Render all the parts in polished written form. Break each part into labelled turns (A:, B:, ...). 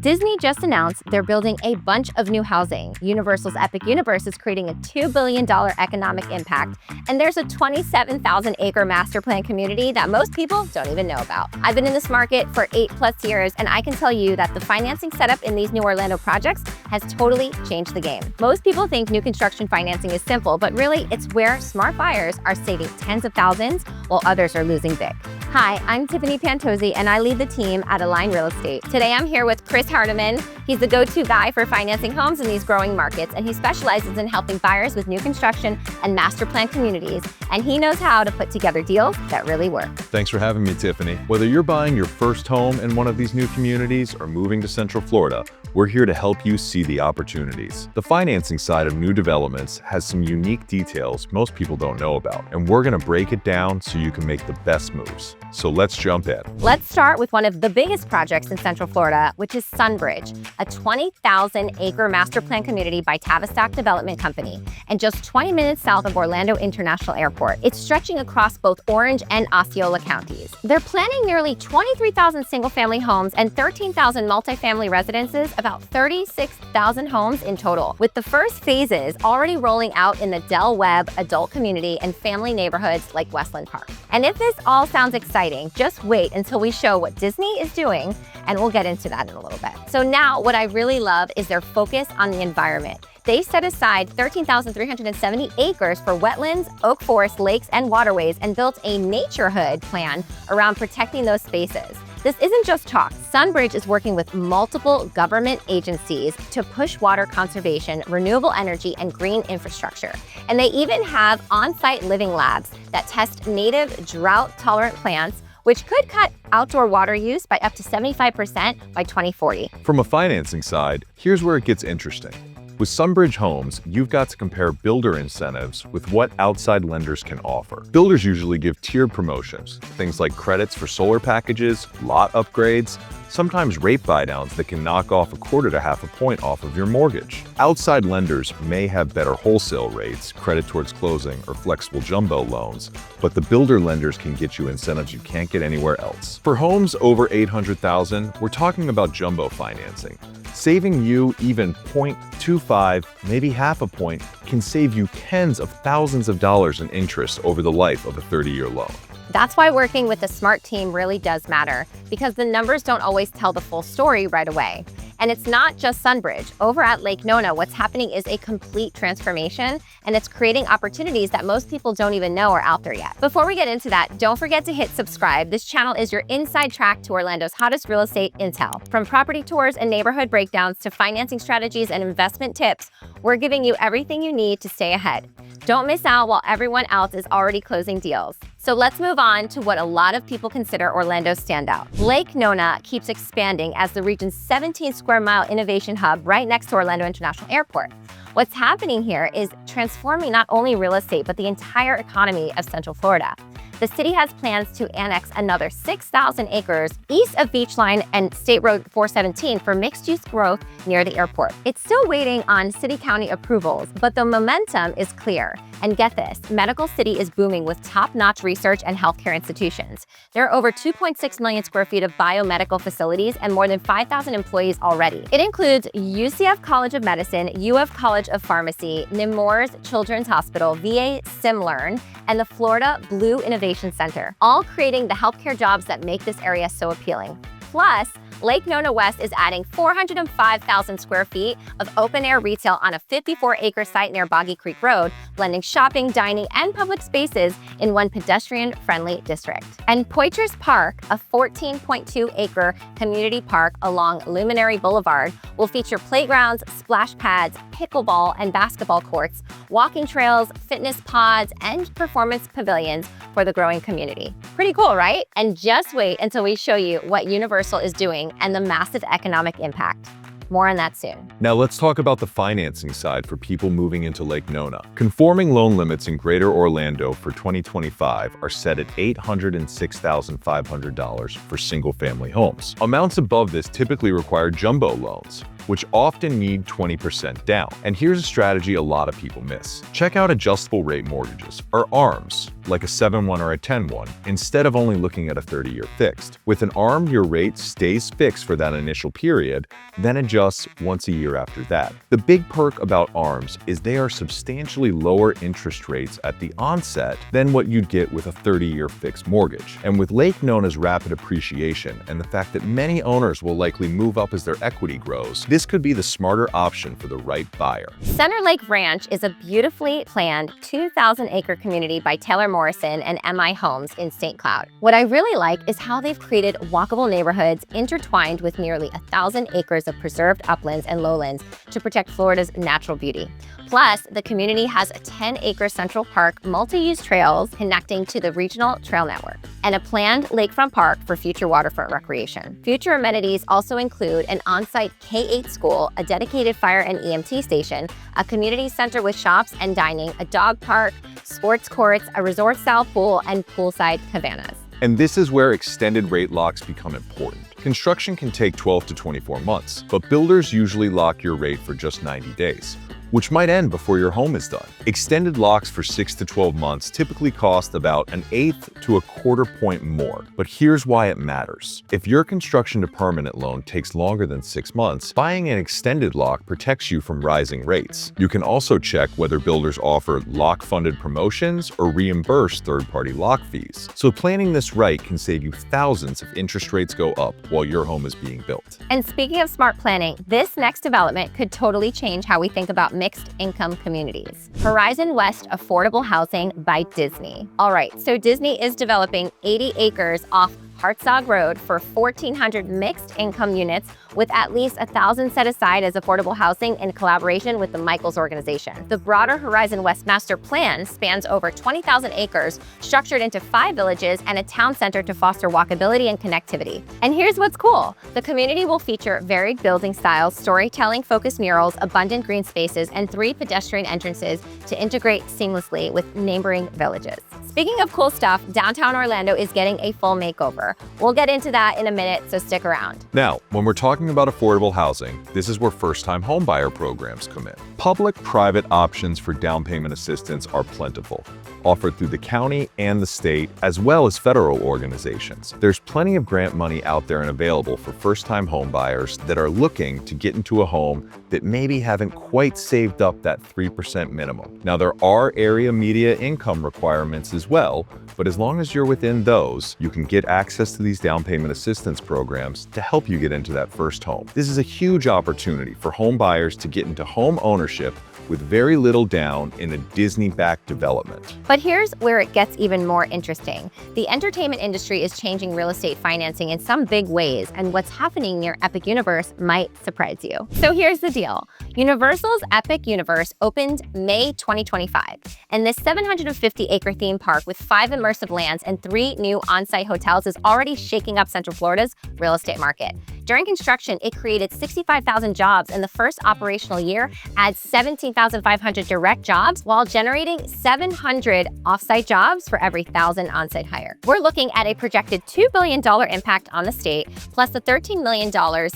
A: Disney just announced they're building a bunch of new housing. Universal's Epic Universe is creating a $2 billion economic impact, and there's a 27,000-acre master plan community that most people don't even know about. I've been in this market for 8+ years, and I can tell you that the financing setup in these new Orlando projects has totally changed the game. Most people think new construction financing is simple, but really it's where smart buyers are saving tens of thousands while others are losing big. Hi, I'm Tiffany Pantozzi, and I lead the team at Align Real Estate. Today I'm here with Chris Hardiman. He's the go-to guy for financing homes in these growing markets, and he specializes in helping buyers with new construction and master plan communities, and he knows how to put together deals that really work.
B: Thanks for having me, Tiffany. Whether you're buying your first home in one of these new communities or moving to Central Florida, we're here to help you see the opportunities. The financing side of new developments has some unique details most people don't know about, and we're going to break it down so you can make the best moves. So let's jump in.
A: Let's start with one of the biggest projects in Central Florida, which is Sunbridge, a 20,000-acre master plan community by Tavistock Development Company, and just 20 minutes south of Orlando International Airport. It's stretching across both Orange and Osceola counties. They're planning nearly 23,000 single-family homes and 13,000 multifamily residences, about 36,000 homes in total, with the first phases already rolling out in the Del Webb adult community and family neighborhoods like Westland Park. And if this all sounds exciting, just wait until we show what Disney is doing, and we'll get into that in a little bit. So now what I really love is their focus on the environment. They set aside 13,370 acres for wetlands, oak forests, lakes, and waterways, and built a naturehood plan around protecting those spaces. This isn't just talk. Sunbridge is working with multiple government agencies to push water conservation, renewable energy, and green infrastructure. And they even have on-site living labs that test native drought-tolerant plants, which could cut outdoor water use by up to 75% by 2040.
B: From a financing side, here's where it gets interesting. With Sunbridge Homes, you've got to compare builder incentives with what outside lenders can offer. Builders usually give tiered promotions, things like credits for solar packages, lot upgrades, sometimes rate buydowns that can knock off 1/4 to 1/2 point off of your mortgage. Outside lenders may have better wholesale rates, credit towards closing, or flexible jumbo loans, but the builder lenders can get you incentives you can't get anywhere else. For homes over $800,000, we're talking about jumbo financing. Saving you even 0.25, maybe 1/2 point, can save you tens of thousands of dollars in interest over the life of a 30-year loan.
A: That's why working with a smart team really does matter, because the numbers don't always tell the full story right away. And it's not just Sunbridge. Over at Lake Nona, what's happening is a complete transformation, and it's creating opportunities that most people don't even know are out there yet. Before we get into that, don't forget to hit subscribe. This channel is your inside track to Orlando's hottest real estate intel. From property tours and neighborhood breakdowns to financing strategies and investment tips, we're giving you everything you need to stay ahead. Don't miss out while everyone else is already closing deals. So let's move on to what a lot of people consider Orlando's standout. Lake Nona keeps expanding as the region's 17-square-mile innovation hub right next to Orlando International Airport. What's happening here is transforming not only real estate, but the entire economy of Central Florida. The city has plans to annex another 6,000 acres east of Beachline and State Road 417 for mixed-use growth near the airport. It's still waiting on city-county approvals, but the momentum is clear. And get this, Medical City is booming with top-notch research and healthcare institutions. There are over 2.6 million square feet of biomedical facilities and more than 5,000 employees already. It includes UCF College of Medicine, UF College of Pharmacy, Nemours Children's Hospital, VA SimLearn, and the Florida Blue Innovation Center, all creating the healthcare jobs that make this area so appealing. Plus, Lake Nona West is adding 405,000 square feet of open-air retail on a 54-acre site near Boggy Creek Road, blending shopping, dining, and public spaces in one pedestrian-friendly district. And Poitras Park, a 14.2-acre community park along Luminary Boulevard, will feature playgrounds, splash pads, pickleball and basketball courts, walking trails, fitness pods, and performance pavilions for the growing community. Pretty cool, right? And just wait until we show you what Universal is doing and the massive economic impact. More on that soon.
B: Now let's talk about the financing side for people moving into Lake Nona. Conforming loan limits in Greater Orlando for 2025 are set at $806,500 for single-family homes. Amounts above this typically require jumbo loans. which often need 20% down. And here's a strategy a lot of people miss. Check out adjustable rate mortgages, or ARMs, like a 7-1 or a 10-1, instead of only looking at a 30-year fixed. With an ARM, your rate stays fixed for that initial period, then adjusts once a year after that. The big perk about ARMs is they are substantially lower interest rates at the onset than what you'd get with a 30-year fixed mortgage. And with Lake Nona's rapid appreciation and the fact that many owners will likely move up as their equity grows, this could be the smarter option for the right buyer.
A: Center Lake Ranch is a beautifully planned 2,000-acre community by Taylor Morrison and MI Homes in St. Cloud. What I really like is how they've created walkable neighborhoods intertwined with nearly 1,000 acres of preserved uplands and lowlands to protect Florida's natural beauty. Plus, the community has a 10-acre Central Park multi-use trails connecting to the regional trail network, and a planned lakefront park for future waterfront recreation. Future amenities also include an on-site K-8 school, a dedicated fire and EMT station, a community center with shops and dining, a dog park, sports courts, a resort-style pool, and poolside cabanas.
B: And this is where extended rate locks become important. Construction can take 12 to 24 months, but builders usually lock your rate for just 90 days, which might end before your home is done. Extended locks for 6 to 12 months typically cost about 1/8 to 1/4 point more. But here's why it matters. If your construction to permanent loan takes longer than 6 months, buying an extended lock protects you from rising rates. You can also check whether builders offer lock-funded promotions or reimburse third-party lock fees. So planning this right can save you thousands if interest rates go up while your home is being built.
A: And speaking of smart planning, this next development could totally change how we think about mixed income communities. Horizon West Affordable Housing by Disney. All right, so Disney is developing 80 acres off Hartzog Road for 1,400 mixed income units with at least 1,000 set aside as affordable housing in collaboration with the Michaels organization. The broader Horizon West master plan spans over 20,000 acres, structured into 5 villages and a town center to foster walkability and connectivity. And here's what's cool. The community will feature varied building styles, storytelling-focused murals, abundant green spaces, and 3 pedestrian entrances to integrate seamlessly with neighboring villages. Speaking of cool stuff, downtown Orlando is getting a full makeover. We'll get into that in a minute, so stick around.
B: Now, when we're talking about affordable housing, this is where first-time homebuyer programs come in. Public-private options for down payment assistance are plentiful, offered through the county and the state, as well as federal organizations. There's plenty of grant money out there and available for first-time homebuyers that are looking to get into a home that maybe haven't quite saved up that 3% minimum. Now, there are area media income requirements as well, but as long as you're within those, you can get access to these down payment assistance programs to help you get into that first home. This is a huge opportunity for home buyers to get into home ownership with very little down in a Disney-backed development.
A: But here's where it gets even more interesting. The entertainment industry is changing real estate financing in some big ways, and what's happening near Epic Universe might surprise you. So here's the deal. Universal's Epic Universe opened May 2025, and this 750-acre theme park with 5 immersive lands and 3 new on-site hotels is already shaking up Central Florida's real estate market. During construction, it created 65,000 jobs in the first operational year, adds 17,500 direct jobs, while generating 700 off-site jobs for every 1,000 on-site hire. We're looking at a projected $2 billion impact on the state, plus the $13 million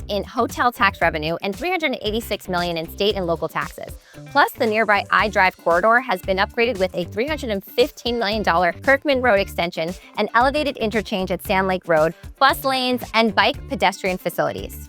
A: in hotel tax revenue and $386 million in state and local taxes. Plus, the nearby I-Drive corridor has been upgraded with a $315 million Kirkman Road extension, an elevated interchange at Sand Lake Road, bus lanes, and bike pedestrian facilities.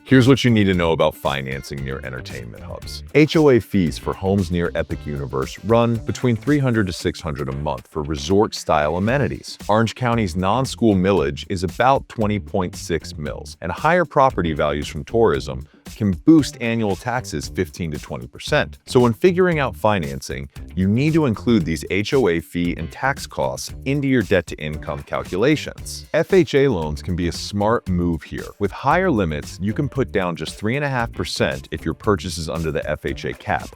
B: Here's what you need to know about financing near entertainment hubs. HOA fees for homes near Epic Universe run between $300 to $600 a month for resort-style amenities. Orange County's non-school millage is about 20.6 mils, and higher property values from tourism can boost annual taxes 15 to 20%. So when figuring out financing, you need to include these HOA fee and tax costs into your debt-to-income calculations. FHA loans can be a smart move here. With higher limits, you can put down just 3.5% if your purchase is under the FHA cap,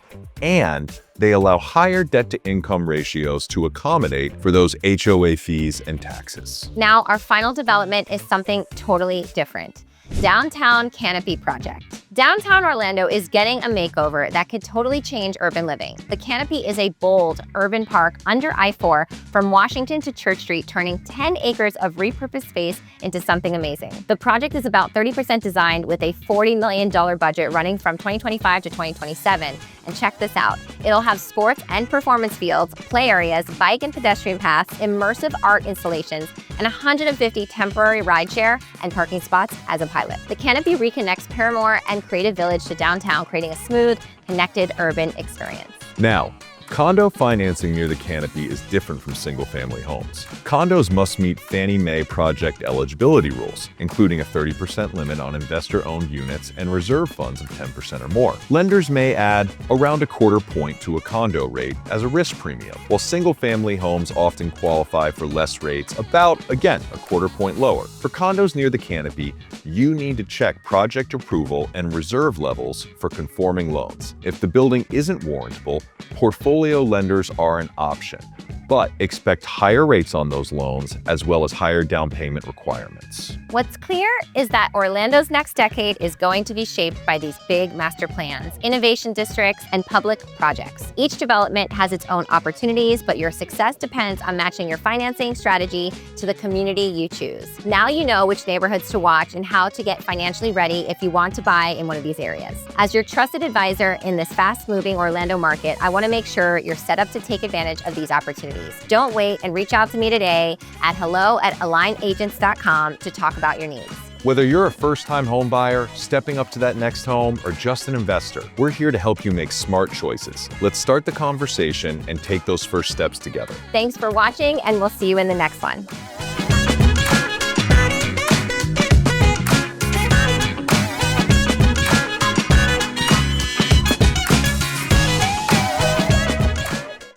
B: and they allow higher debt-to-income ratios to accommodate for those HOA fees and taxes.
A: Now, our final development is something totally different. Downtown Canopy Project. Downtown Orlando is getting a makeover that could totally change urban living. The Canopy is a bold urban park under I-4 from Washington to Church Street, turning 10 acres of repurposed space into something amazing. The project is about 30% designed with a $40 million budget running from 2025 to 2027. And check this out. It'll have sports and performance fields, play areas, bike and pedestrian paths, immersive art installations, and 150 temporary rideshare and parking spots as a pilot. The Canopy reconnects Paramore and Creative Village to downtown, creating a smooth, connected urban experience.
B: Now, condo financing near the Canopy is different from single-family homes. Condos must meet Fannie Mae project eligibility rules, including a 30% limit on investor-owned units and reserve funds of 10% or more. Lenders may add around a quarter point to a condo rate as a risk premium, while single-family homes often qualify for less rates, about, again, a quarter point lower. For condos near the Canopy, you need to check project approval and reserve levels for conforming loans. If the building isn't warrantable, portfolio lenders are an option, but expect higher rates on those loans as well as higher down payment requirements.
A: What's clear is that Orlando's next decade is going to be shaped by these big master plans, innovation districts, and public projects. Each development has its own opportunities, but your success depends on matching your financing strategy to the community you choose. Now you know which neighborhoods to watch and how to get financially ready if you want to buy in one of these areas. As your trusted advisor in this fast-moving Orlando market, I want to make sure you're set up to take advantage of these opportunities. Don't wait and reach out to me today at hello@alignagents.com to talk about your needs.
B: Whether you're a first-time home buyer, stepping up to that next home, or just an investor, we're here to help you make smart choices. Let's start the conversation and take those first steps together.
A: Thanks for watching, and we'll see you in the next one.